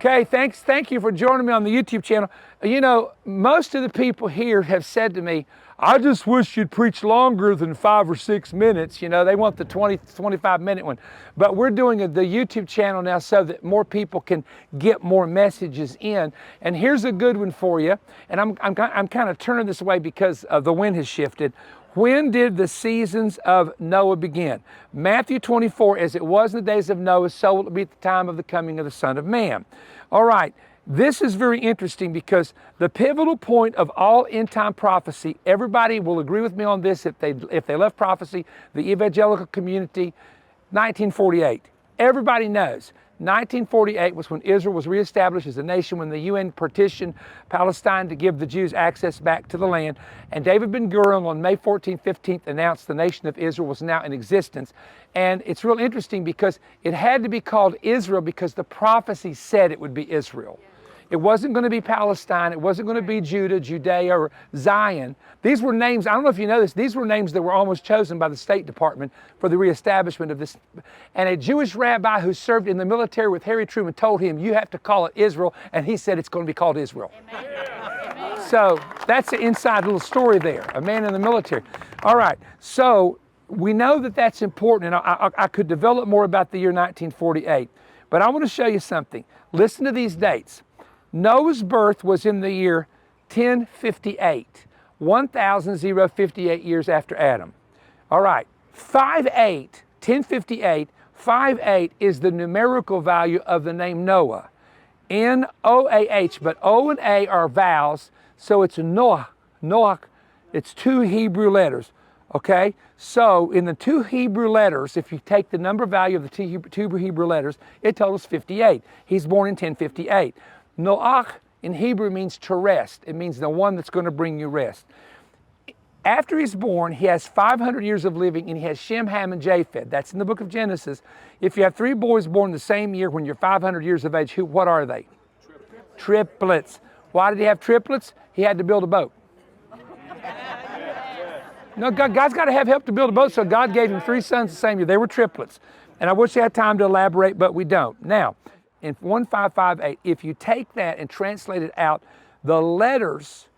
Okay, thank you for joining me on the YouTube channel. You know, most of the people here have said to me, I just wish you'd preach longer than 5 or 6 minutes. You know, they want the 25-minute one. But we're doing the YouTube channel now so that more people can get more messages in. And here's a good one for you. And I'm kind of turning this way because the wind has shifted. When did the seasons of Noah begin? Matthew 24, as it was in the days of Noah, so will it be at the time of the coming of the Son of Man. All right, this is very interesting because the pivotal point of all end-time prophecy, everybody will agree with me on this if they love prophecy, the evangelical community, 1948. Everybody knows 1948 was when Israel was reestablished as a nation, when the UN partitioned Palestine to give the Jews access back to the land. And David Ben-Gurion on May 14th, 15th announced the nation of Israel was now in existence. And it's real interesting because it had to be called Israel because the prophecy said it would be Israel. It wasn't going to be Palestine. It wasn't going to be Judah, Judea, or Zion. These were names, I don't know if you know this, these were names that were almost chosen by the State Department for the reestablishment of this. And a Jewish rabbi who served in the military with Harry Truman told him, you have to call it Israel, and he said it's going to be called Israel. Amen. So that's an inside little story there, a man in the military. All right, so we know that that's important, and I could develop more about the year 1948, but I want to show you something. Listen to these dates. Noah's birth was in the year 1058, 1,058 years after Adam. All right, 58, 1058, 58 is the numerical value of the name Noah. N-O-A-H, but O and A are vowels, so it's Noah, Noach. It's 2 Hebrew letters, okay? So in the 2 Hebrew letters, if you take the number value of the two Hebrew letters, it totals 58. He's born in 1058. Noach in Hebrew means to rest. It means the one that's going to bring you rest. After he's born, he has 500 years of living, and he has Shem, Ham, and Japheth. That's in the book of Genesis. If you have 3 boys born the same year when you're 500 years of age, what are they? Triplets. Why did he have triplets? He had to build a boat. No, God's got to have help to build a boat, so God gave him 3 sons the same year. They were triplets. And I wish I had time to elaborate, but we don't. Now, in 1558, if you take that and translate it out, the letters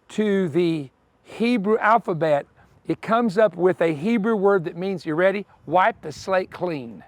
to the Hebrew alphabet, it comes up with a Hebrew word that means, you ready? Wipe the slate clean.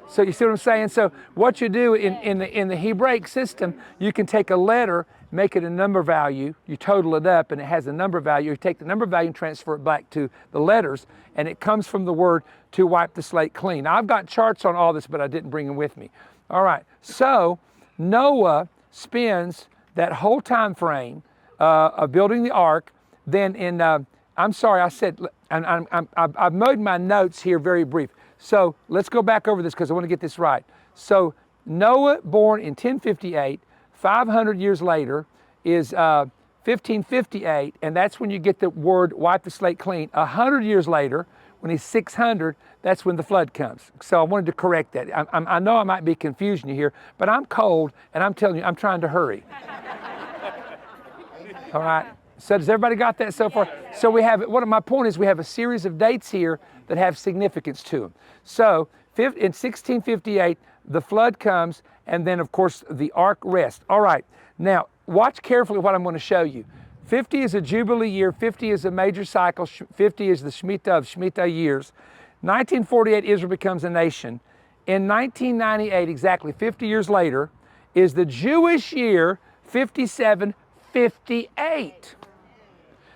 So you see what I'm saying? So what you do in the Hebraic system, you can take a letter, make it a number value, you total it up and it has a number value. You take the number value and transfer it back to the letters, and it comes from the word to wipe the slate clean. Now, I've got charts on all this, but I didn't bring them with me. All right, so Noah spends that whole time frame of building the ark. Then in, I'm sorry, I said, I've made my notes here very brief. So let's go back over this because I want to get this right. So Noah, born in 1058, 500 years later is 1558, and that's when you get the word wipe the slate clean. 100 years later, when he's 600, that's when the flood comes. So I wanted to correct that. I know I might be confusing you here, but I'm cold, and I'm telling you, I'm trying to hurry. All right. So does everybody got that so far? So we have, my point is we have a series of dates here that have significance to them. So in 1658, the flood comes, and then of course the ark rests. All right, now watch carefully what I'm going to show you. 50 is a Jubilee year, 50 is a major cycle, 50 is the Shemitah of Shemitah years. 1948, Israel becomes a nation. In 1998, exactly 50 years later, is the Jewish year 5758.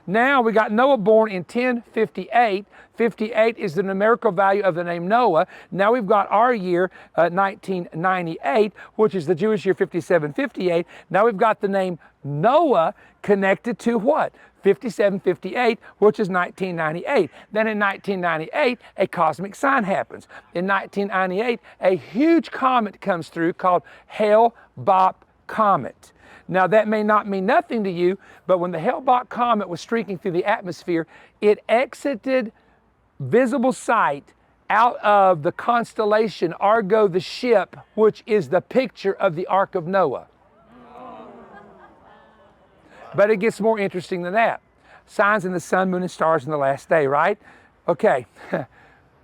Now we got Noah born in 1058. 58 is the numerical value of the name Noah. Now we've got our year, 1998, which is the Jewish year 5758. Now we've got the name Noah connected to what? 5758, which is 1998. Then in 1998, a cosmic sign happens. In 1998, a huge comet comes through called Hale-Bopp comet. Now that may not mean nothing to you, but when the Hale-Bopp comet was streaking through the atmosphere, it exited visible sight out of the constellation Argo the ship, which is the picture of the Ark of Noah. But it gets more interesting than that. Signs in the sun, moon, and stars in the last day, right? Okay,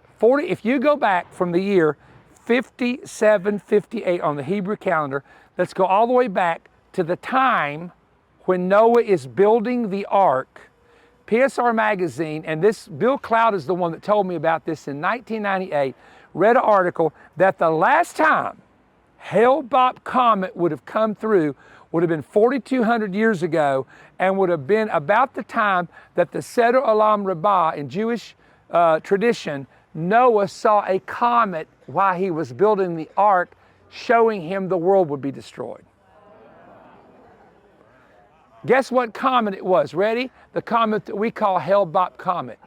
if you go back from the year 5758 on the Hebrew calendar. Let's go all the way back to the time when Noah is building the ark. PSR Magazine, and this, Bill Cloud is the one that told me about this in 1998, read an article that the last time Hale-Bopp comet would have come through would have been 4,200 years ago, and would have been about the time that the Seder Olam Rabbah in Jewish tradition, Noah saw a comet while he was building the ark, showing him the world would be destroyed. Guess what comet it was? Ready? The comet that we call Hale-Bopp comet.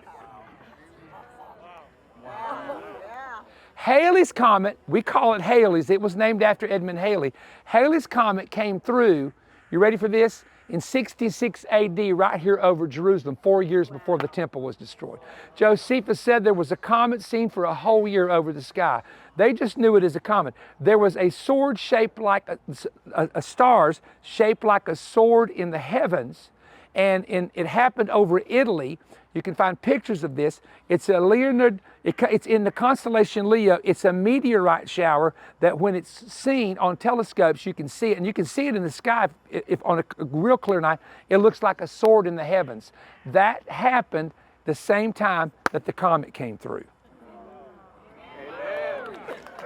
Halley's Comet, we call it Halley's. It was named after Edmund Halley. Halley's Comet came through, you ready for this? In 66 AD, right here over Jerusalem, 4 years before the temple was destroyed. Josephus said there was a comet seen for a whole year over the sky. They just knew it as a comet. There was a sword shaped like a stars shaped like a sword in the heavens, and it happened over Italy. You can find pictures of this. It's a Leonid, it's in the constellation Leo. It's a meteorite shower that when it's seen on telescopes, you can see it, and you can see it in the sky if on a real clear night, it looks like a sword in the heavens. That happened the same time that the comet came through.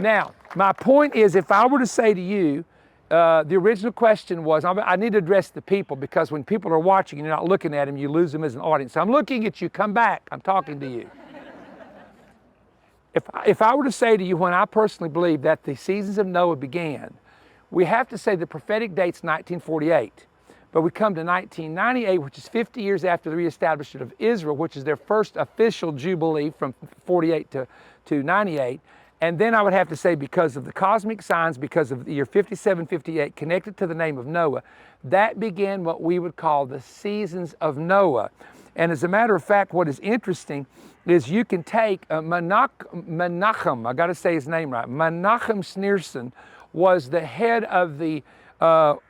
Now, my point is, if I were to say to you, the original question was, I need to address the people, because when people are watching and you're not looking at them, you lose them as an audience. So I'm looking at you, come back, I'm talking to you. If I were to say to you, when I personally believe that the seasons of Noah began, we have to say the prophetic date's 1948. But we come to 1998, which is 50 years after the reestablishment of Israel, which is their first official jubilee from 48 to 98. And then I would have to say, because of the cosmic signs, because of the year 5758 connected to the name of Noah, that began what we would call the seasons of Noah. And as a matter of fact, what is interesting is you can take Menachem, I got to say his name right, Menachem Schneerson was the head of the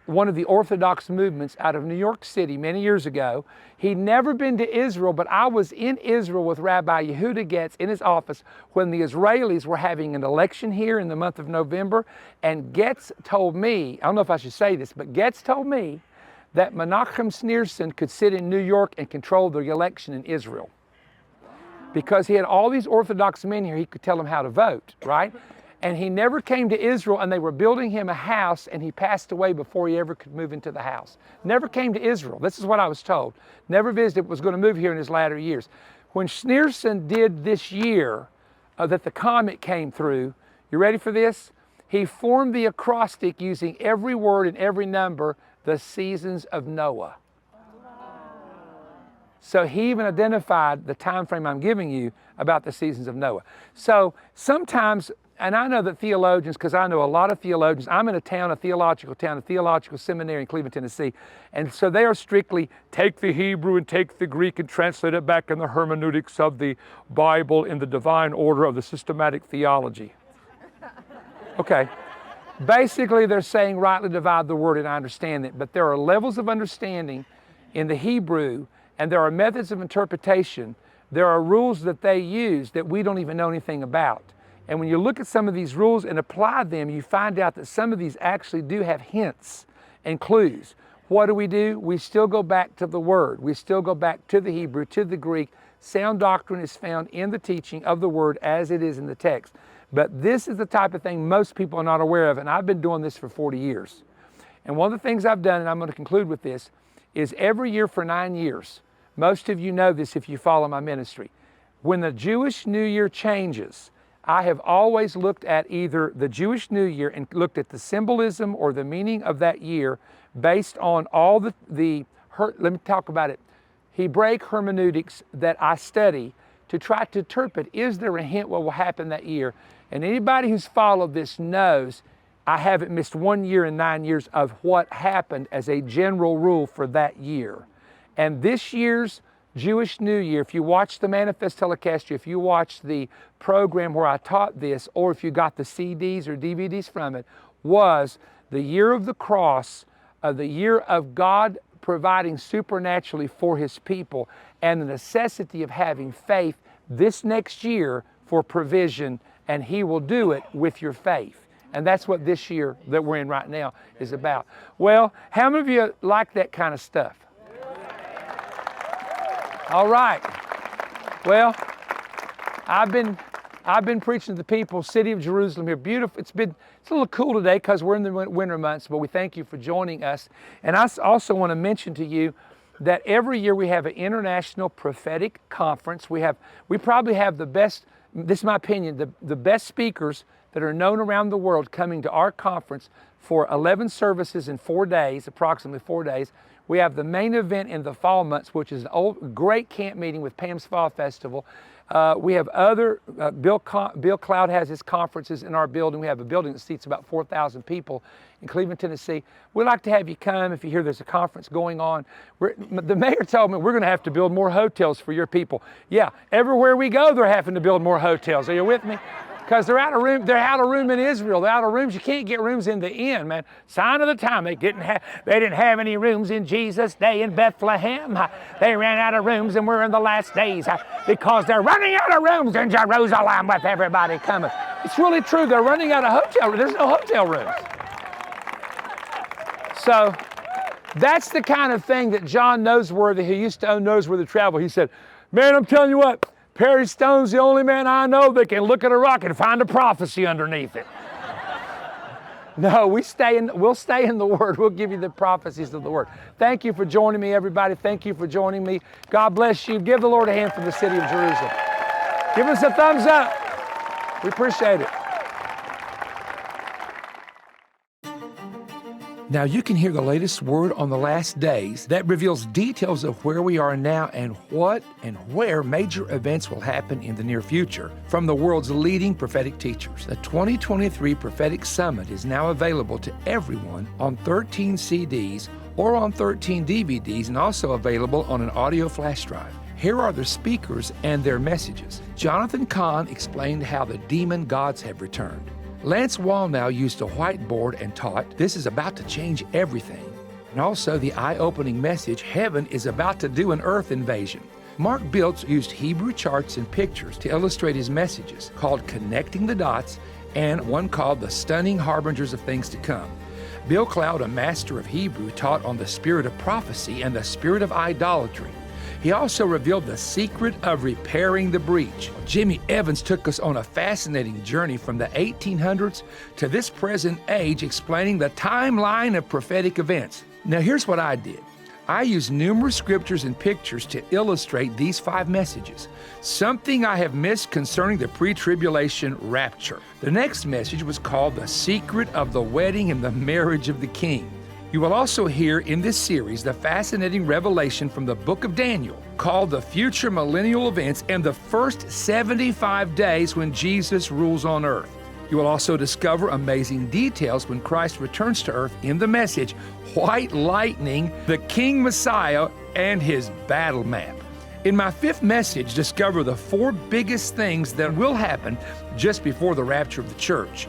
one of the Orthodox movements out of New York City many years ago. He'd never been to Israel, but I was in Israel with Rabbi Yehuda Getz in his office when the Israelis were having an election here in the month of November. And Getz told me, I don't know if I should say this, but Getz told me that Menachem Schneerson could sit in New York and control the election in Israel. Because he had all these Orthodox men here, he could tell them how to vote, right? And he never came to Israel, and they were building him a house, and he passed away before he ever could move into the house. Never came to Israel. This is what I was told. Never visited, was going to move here in his latter years. When Schneerson did this year that the comet came through, you ready for this? He formed the acrostic using every word and every number, the seasons of Noah. So he even identified the time frame I'm giving you about the seasons of Noah. So sometimes, and I know that theologians, because I know a lot of theologians, I'm in a theological seminary in Cleveland, Tennessee, and so they are strictly take the Hebrew and take the Greek and translate it back in the hermeneutics of the Bible in the divine order of the systematic theology. Okay. Basically, they're saying rightly divide the word, and I understand it, but there are levels of understanding in the Hebrew, and there are methods of interpretation. There are rules that they use that we don't even know anything about. And when you look at some of these rules and apply them, you find out that some of these actually do have hints and clues. What do? We still go back to the Word. We still go back to the Hebrew, to the Greek. Sound doctrine is found in the teaching of the Word as it is in the text. But this is the type of thing most people are not aware of, and I've been doing this for 40 years. And one of the things I've done, and I'm going to conclude with this, is every year for 9 years, most of you know this if you follow my ministry, when the Jewish New Year changes, I have always looked at either the Jewish New Year and looked at the symbolism or the meaning of that year based on all let me talk about it, Hebraic hermeneutics that I study to try to interpret, is there a hint what will happen that year? And anybody who's followed this knows I haven't missed 1 year in 9 years of what happened as a general rule for that year. And this year's Jewish New Year, if you watch the Manifest telecast, if you watch the program where I taught this, or if you got the CDs or DVDs from it, was the year of the cross, the year of God providing supernaturally for His people, and the necessity of having faith this next year for provision and He will do it with your faith. And that's what this year that we're in right now is about. Well, how many of you like that kind of stuff? All right. Well, I've been preaching to the people, city of Jerusalem here. Beautiful. It's a little cool today because we're in the winter months, but we thank you for joining us. And I also want to mention to you that every year we have an international prophetic conference. We probably have the best, this is my opinion, the best speakers that are known around the world coming to our conference for 11 services in 4 days, approximately 4 days. We have the main event in the fall months, which is an great camp meeting with Pam's Fall Festival. We have other, Bill Cloud has his conferences in our building. We have a building that seats about 4,000 people in Cleveland, Tennessee. We'd like to have you come if you hear there's a conference going on. The mayor told me we're going to have to build more hotels for your people. Yeah, everywhere we go, they're having to build more hotels. Are you with me? Because they're out of room in Israel. They're out of rooms. You can't get rooms in the inn, man. Sign of the time. They didn't have any rooms in Jesus' day in Bethlehem. They ran out of rooms, and we're in the last days because they're running out of rooms in Jerusalem with everybody coming. It's really true. They're running out of hotel rooms. There's no hotel rooms. So that's the kind of thing that John Noseworthy, who used to own Noseworthy Travel, he said, man, I'm telling you what, Perry Stone's the only man I know that can look at a rock and find a prophecy underneath it. No, we'll stay in the Word. We'll give you the prophecies of the Word. Thank you for joining me, everybody. Thank you for joining me. God bless you. Give the Lord a hand for the city of Jerusalem. Give us a thumbs up. We appreciate it. Now you can hear the latest word on the last days that reveals details of where we are now and what and where major events will happen in the near future from the world's leading prophetic teachers. The 2023 Prophetic Summit is now available to everyone on 13 CDs or on 13 DVDs and also available on an audio flash drive. Here are the speakers and their messages. Jonathan Cahn explained how the demon gods have returned. Lance Wallnau used a whiteboard and taught, this is about to change everything. And also the eye-opening message, heaven is about to do an earth invasion. Mark Biltz used Hebrew charts and pictures to illustrate his messages, called Connecting the Dots, and one called The Stunning Harbingers of Things to Come. Bill Cloud, a master of Hebrew, taught on the spirit of prophecy and the spirit of idolatry. He also revealed the secret of repairing the breach. Jimmy Evans took us on a fascinating journey from the 1800s to this present age, explaining the timeline of prophetic events. Now here's what I did. I used numerous scriptures and pictures to illustrate these 5 messages. Something I have missed concerning the pre-tribulation rapture. The next message was called The Secret of the Wedding and the Marriage of the King. You will also hear in this series the fascinating revelation from the book of Daniel called the Future Millennial Events and the first 75 days when Jesus rules on earth. You will also discover amazing details when Christ returns to earth in the message, White Lightning, the King Messiah, and his battle map. In my 5th message, discover the 4 biggest things that will happen just before the rapture of the church.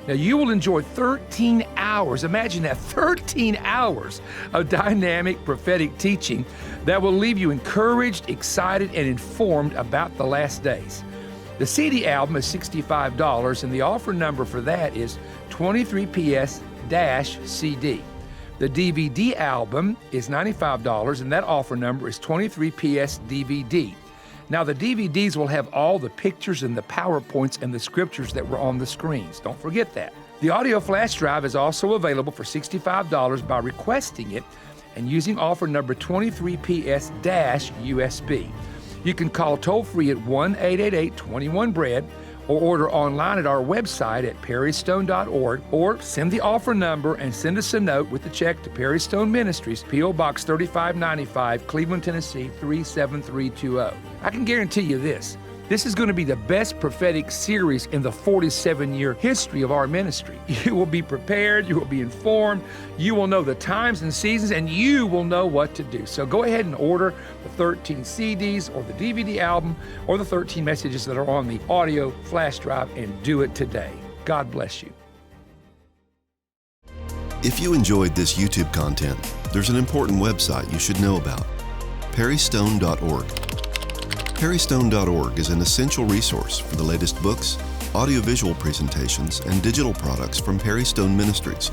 Now, you will enjoy 13 hours, imagine that, 13 hours of dynamic prophetic teaching that will leave you encouraged, excited, and informed about the last days. The CD album is $65, and the offer number for that is 23PS-CD. The DVD album is $95, and that offer number is 23PS-DVD. Now, the DVDs will have all the pictures and the PowerPoints and the scriptures that were on the screens. Don't forget that. The audio flash drive is also available for $65 by requesting it and using offer number 23PS-USB. You can call toll-free at 1-888-21-BREAD or order online at our website at perrystone.org or send the offer number and send us a note with the check to Perry Stone Ministries, P.O. Box 3595, Cleveland, Tennessee 37320. I can guarantee you this. This is going to be the best prophetic series in the 47-year history of our ministry. You will be prepared, you will be informed, you will know the times and seasons, and you will know what to do. So go ahead and order the 13 CDs or the DVD album or the 13 messages that are on the audio flash drive and do it today. God bless you. If you enjoyed this YouTube content, there's an important website you should know about, perrystone.org. Perrystone.org is an essential resource for the latest books, audiovisual presentations, and digital products from Perry Stone Ministries,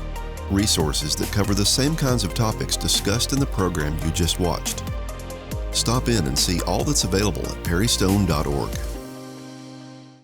resources that cover the same kinds of topics discussed in the program you just watched. Stop in and see all that's available at perrystone.org.